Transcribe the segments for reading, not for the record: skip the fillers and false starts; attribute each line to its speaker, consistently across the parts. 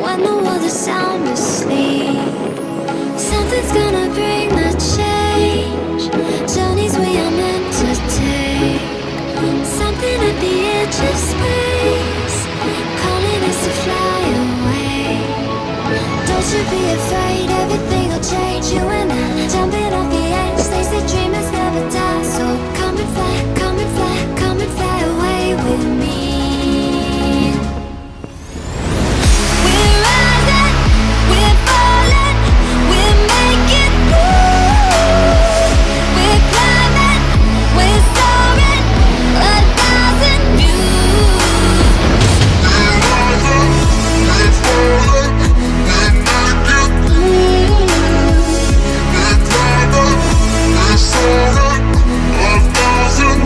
Speaker 1: when the world is sound asleep. Something's gonna bring the change. Journeys we are meant to take. Something at the edge of space, calling us to fly away. Don't you be afraid, everything will change. You and I, jumping off the edge. They say dreamers never die, so come and fly, come and fly, come and fly away with me. We're rising, we're falling, we're making moves. We're climbing, we're soaring, 1,000 views.
Speaker 2: We're rising, we're falling, we're making moves. We're climbing, we're soaring, 1,000 views.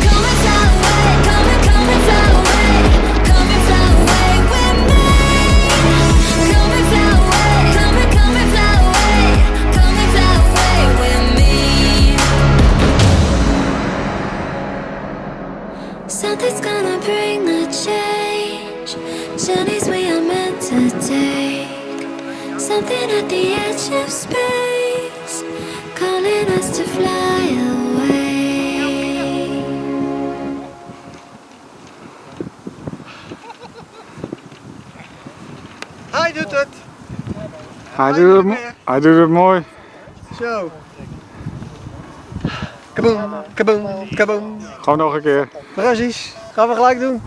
Speaker 1: Come and fly away, come and fly away, come and fly away with me. Come and fly away, come and fly away, come and fly away with me. Something's gonna bring the change. Journeys we are meant to take. Something at the edge of space, calling us to fly away.
Speaker 3: Hij doet het.
Speaker 4: Hij doet het mooi.
Speaker 3: Zo. Kaboom, kaboom, kaboom.
Speaker 4: Gewoon nog een keer.
Speaker 3: Precies. Gaan we gelijk doen.